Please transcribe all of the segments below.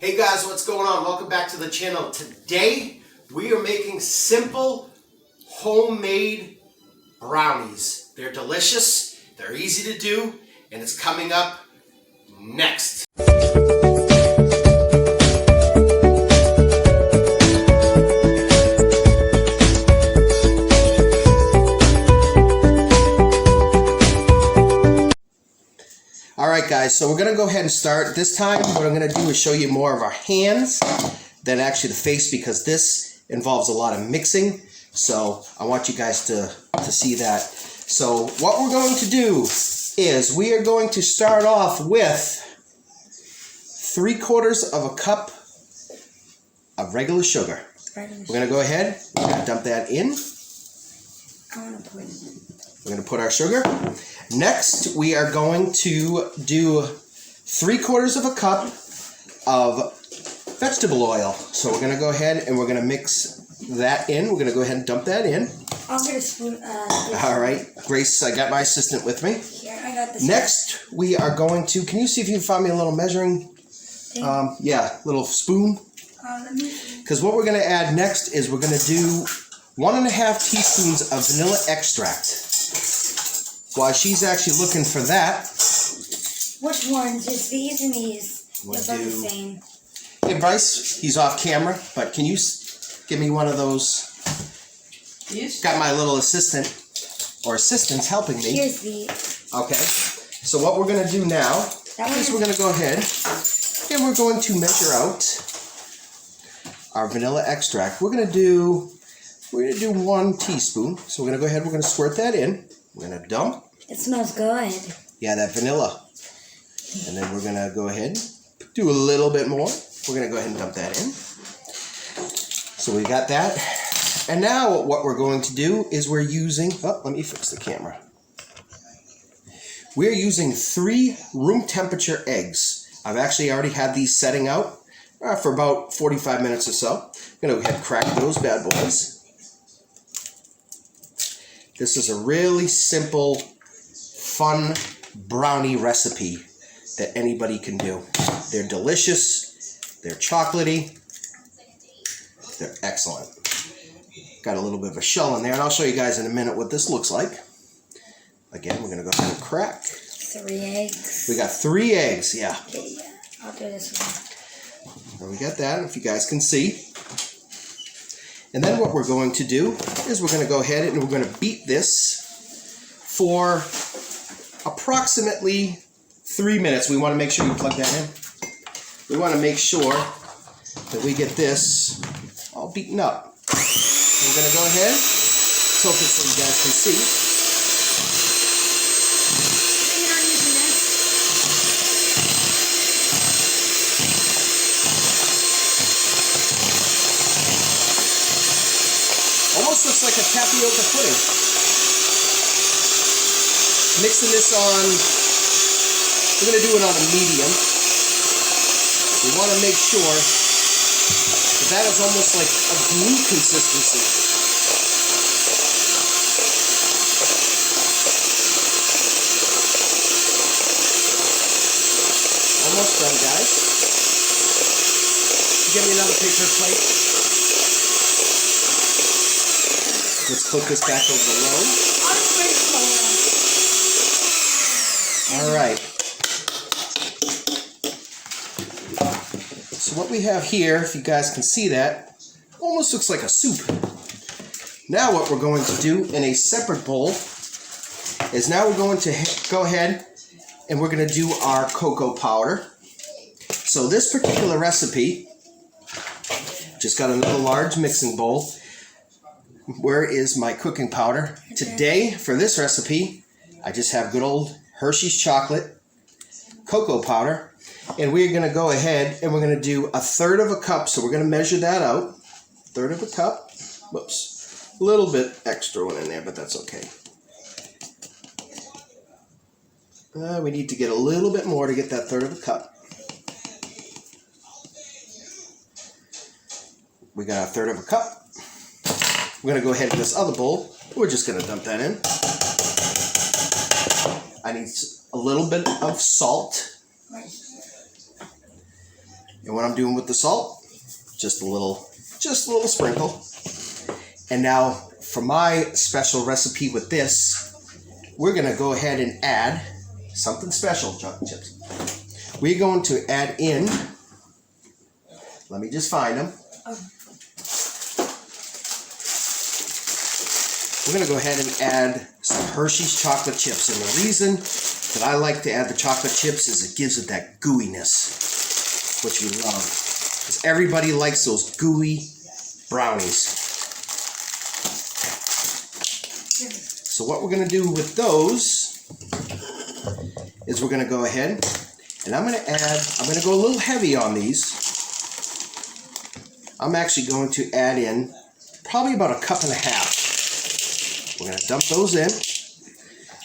Hey guys, what's going on? Welcome back to the channel. Today we are making simple homemade brownies. They're delicious, they're easy to do, and it's coming up next. Alright guys, so we're going to go ahead and start. This time what I'm going to do is show you more of our hands than actually the face, because this involves a lot of mixing. So I want you guys to see that. So what we're going to do is we are going to start off with 3/4 of a cup of regular sugar. We're going to go ahead, we're going to dump that in. We're going to put our sugar. Next, we are going to do 3/4 of a cup of vegetable oil. So we're going to go ahead and we're going to mix that in. We're going to go ahead and dump that in. I'll get a spoon. All right, Grace, I got my assistant with me. Here, I got this. Next, we are going to, can you see if you can find me a little measuring, little spoon? Let me. Because what we're going to add next is we're going to do 1.5 teaspoons of vanilla extract. While she's actually looking for that. Which ones? Just these and these. They're both the same. Hey Bryce, he's off camera, but can you give me one of those? Yes. Got my little assistant, or assistants helping me. Here's the. Okay. So what we're going to do now is we're going to go ahead and we're going to measure out our vanilla extract. We're going to do 1 teaspoon. So we're going to go ahead, we're going to squirt that in. We're going to dump. It smells good. Yeah, that vanilla. And then we're going to go ahead and do a little bit more. We're going to go ahead and dump that in. So we got that. And now what we're going to do is we're using, let me fix the camera. We're using 3 room temperature eggs. I've actually already had these setting out for about 45 minutes or so. I'm going to go ahead and crack those bad boys. This is a really simple, fun brownie recipe that anybody can do. They're delicious, they're chocolatey, they're excellent. Got a little bit of a shell in there, and I'll show you guys in a minute what this looks like. Again, we're going to go ahead and crack. 3 eggs. We got 3 eggs, yeah. Okay, yeah. I'll do this one. There we got that, if you guys can see. And then what we're going to do is we're going to go ahead and we're going to beat this for approximately 3 minutes. We want to make sure you plug that in. We want to make sure that we get this all beaten up. We're going to go ahead, tilt it so you guys can see. Almost looks like a tapioca pudding. Mixing this on, we're going to do it on a medium. We want to make sure that is almost like a glue consistency. Almost done, guys. Give me another paper plate. Let's put this back over the load. All right. So what we have here, if you guys can see that, almost looks like a soup. Now what we're going to do in a separate bowl is now we're going to go ahead and we're going to do our cocoa powder. So this particular recipe, just got another large mixing bowl. Where is my cooking powder? Today, for this recipe, I just have good old Hershey's chocolate cocoa powder. And we're going to go ahead and we're going to do 1/3 of a cup. So we're going to measure that out. 1/3 of a cup. Whoops. A little bit extra one in there, but that's okay. We need to get a little bit more to get that 1/3 of a cup. We got 1/3 of a cup. We're going to go ahead in this other bowl. We're just going to dump that in. I need a little bit of salt. And what I'm doing with the salt, just a little sprinkle. And now for my special recipe with this, we're going to go ahead and add something special, chocolate chips. We're going to add in, let me just find them. We're going to go ahead and add some Hershey's chocolate chips. And the reason that I like to add the chocolate chips is it gives it that gooiness, which we love. Because everybody likes those gooey brownies. So what we're going to do with those is we're going to go ahead and I'm going to go a little heavy on these. I'm actually going to add in probably about 1.5 cups. We're going to dump those in,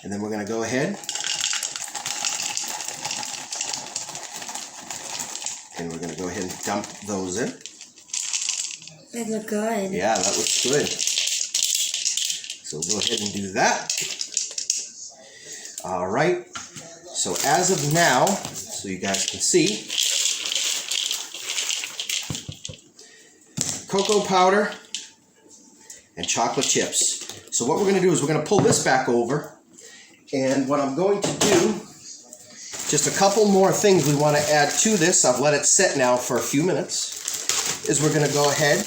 and then we're going to go ahead and dump those in. They look good. Yeah, that looks good. So we'll go ahead and do that. All right. So as of now, so you guys can see, cocoa powder and chocolate chips. So what we're going to do is we're going to pull this back over, and what I'm going to do, just a couple more things we want to add to this. I've let it set now for a few minutes. Is we're going to go ahead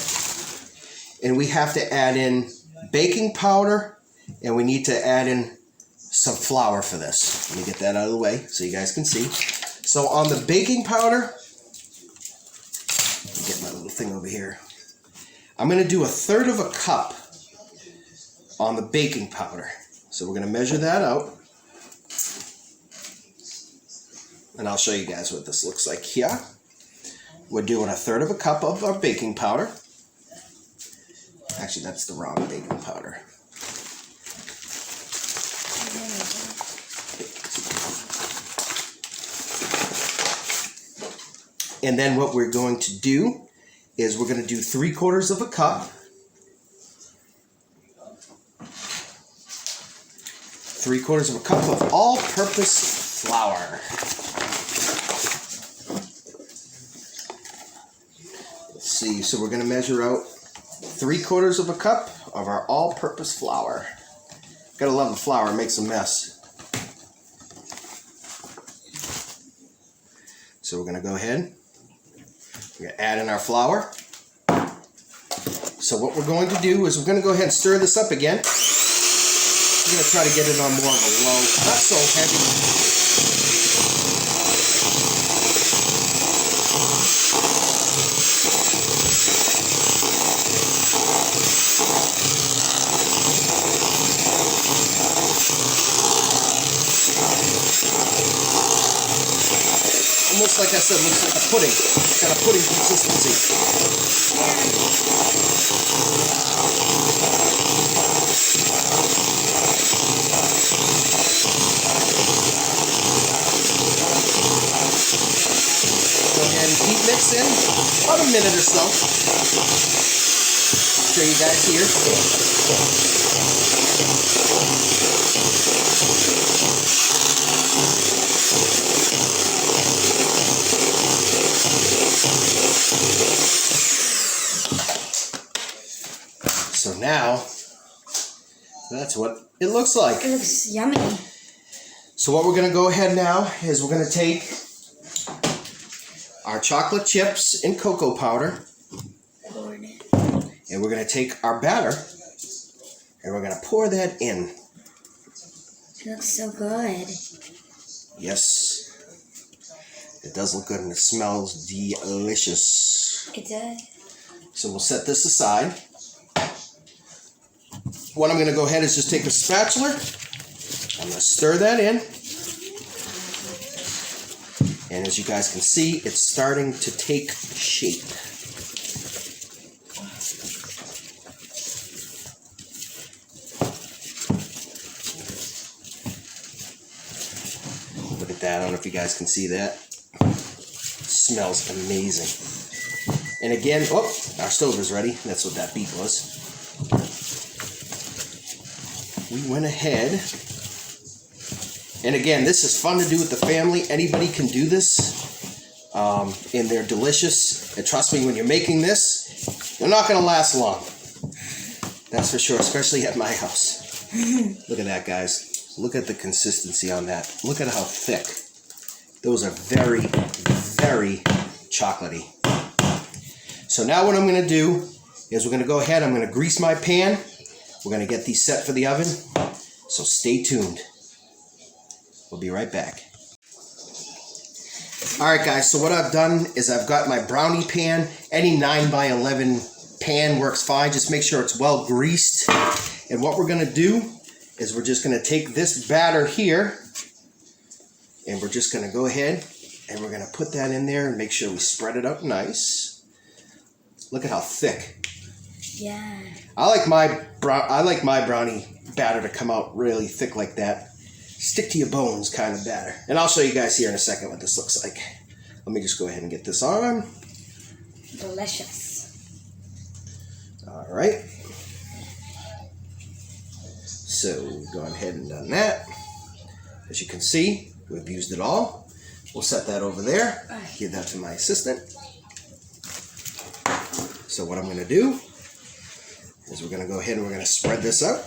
and we have to add in baking powder, and we need to add in some flour for this. Let me get that out of the way so you guys can see. So on the baking powder, let me get my little thing over here. I'm going to do 1/3 cup on the baking powder. So we're going to measure that out. And I'll show you guys what this looks like here. We're doing 1/3 cup of our baking powder. Actually, that's the wrong baking powder. And then what we're going to do is we're going to do 3/4 cup. 3/4 cup of all-purpose flour. Let's see, so we're going to measure out 3/4 cup of our all-purpose flour. Gotta love the flour, it makes a mess. So we're going to go ahead. We're going to add in our flour. So what we're going to do is we're going to go ahead and stir this up again. We're going to try to get it on more of a low, not so heavy. Almost like I said, looks like a pudding. It's got a pudding consistency. Go ahead and keep mixing about a minute or so. Show you guys here. So now, that's what it looks like. It looks yummy. So what we're going to go ahead now is we're going to take our chocolate chips and cocoa powder, and we're going to take our batter, and we're going to pour that in. It looks so good. Yes, it does look good, and it smells delicious. It does. So we'll set this aside. What I'm going to go ahead is just take a spatula. I'm going to stir that in. And as you guys can see, it's starting to take shape. Look at that. I don't know if you guys can see that. It smells amazing. And again, oh, our stove is ready. That's what that beep was. We went ahead, and again, this is fun to do with the family. Anybody can do this. and they're delicious. And trust me, when you're making this, they're not going to last long. That's for sure, especially at my house. Look at that, guys. Look at the consistency on that. Look at how thick. Those are very, very chocolatey. So now what I'm going to do is we're going to go ahead. I'm going to grease my pan. We're going to get these set for the oven. So stay tuned. We'll be right back. Alright guys, so what I've done is I've got my brownie pan. Any 9x11 pan works fine. Just make sure it's well greased. And what we're going to do is we're just going to take this batter here and we're just going to go ahead and we're going to put that in there and make sure we spread it out nice. Look at how thick. Yeah. I like my brownie batter to come out really thick like that. Stick to your bones kind of batter. And I'll show you guys here in a second what this looks like. Let me just go ahead and get this on. Delicious. All right. So we've gone ahead and done that. As you can see, we've used it all. We'll set that over there. Give that to my assistant. So what I'm going to do is we're going to go ahead and we're going to spread this out.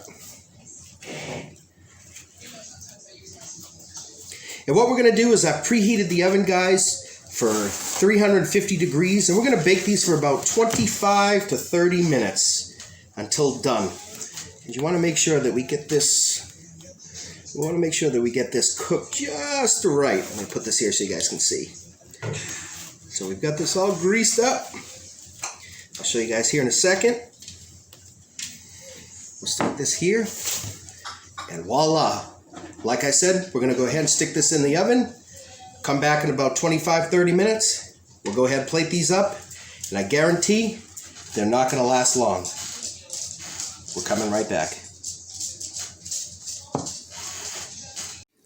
And what we're going to do is I've preheated the oven, guys, for 350 degrees. And we're going to bake these for about 25 to 30 minutes until done. And you want to make sure that we get this, cooked just right. Let me put this here so you guys can see. So we've got this all greased up. I'll show you guys here in a second. We'll stick this here. And voila. Like I said, we're going to go ahead and stick this in the oven. Come back in about 25-30 minutes. We'll go ahead and plate these up. And I guarantee they're not going to last long. We're coming right back.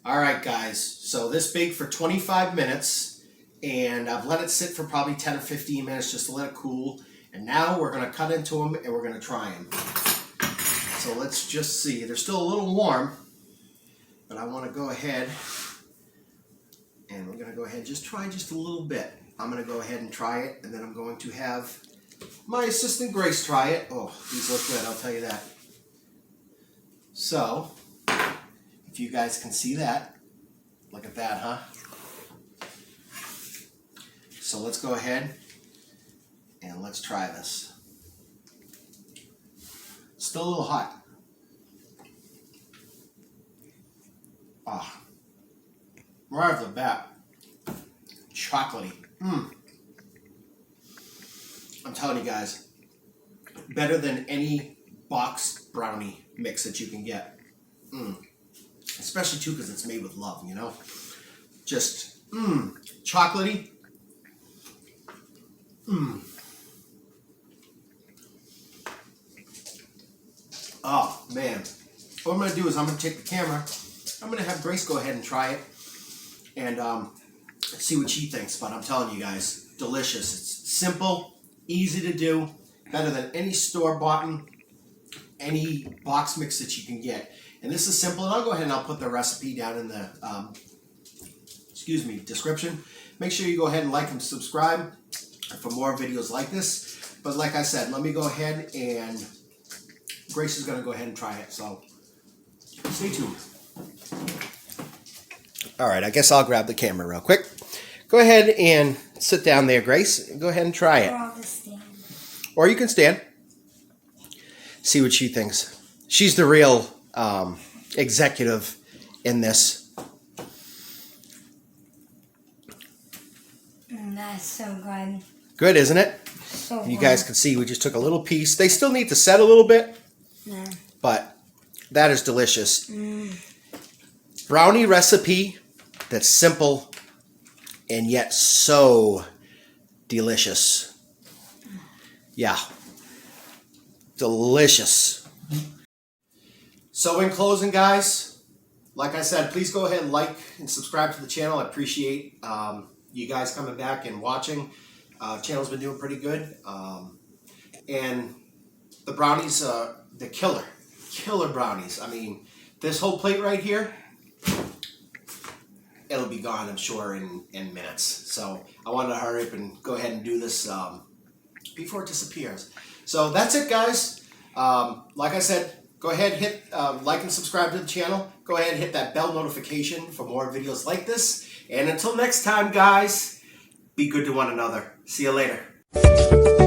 All right, guys. So this baked for 25 minutes. And I've let it sit for probably 10 or 15 minutes just to let it cool. And now we're going to cut into them and we're going to try them. So let's just see. They're still a little warm. But I want to go ahead and we're going to go ahead and just try just a little bit. I'm going to go ahead and try it, and then I'm going to have my assistant Grace try it. Oh, these look good, I'll tell you that. So, if you guys can see that, look at that, huh? So let's go ahead and let's try this. Still a little hot. Ah, right off the bat, chocolatey. I'm telling you guys, better than any box brownie mix that you can get. Especially too because it's made with love, you know. Just chocolatey. Oh man, what I'm gonna do is I'm gonna take the camera. I'm going to have Grace go ahead and try it and see what she thinks. But I'm telling you guys, delicious. It's simple, easy to do, better than any store-bought, any box mix that you can get. And this is simple. And I'll go ahead and I'll put the recipe down in the description. Make sure you go ahead and like and subscribe for more videos like this. But like I said, let me go ahead and Grace is going to go ahead and try it. So stay tuned. All right, I guess I'll grab the camera real quick. Go ahead and sit down there, Grace. Go ahead and try it. Or you can stand. See what she thinks. She's the real executive in this. That's so good. Good, isn't it? So you guys can see we just took a little piece. They still need to set a little bit. Yeah. But that is delicious. Brownie recipe that's simple and yet so delicious. Yeah. Delicious. So in closing, guys, like I said, please go ahead and like and subscribe to the channel. I appreciate you guys coming back and watching. Channel's been doing pretty good. And the brownies, the killer brownies. I mean, this whole plate right here, it'll be gone, I'm sure, in minutes. So I wanted to hurry up and go ahead and do this before it disappears. So that's it, guys. Like I said, go ahead, hit like and subscribe to the channel. Go ahead and hit that bell notification for more videos like this. And until next time, guys, be good to one another. See you later.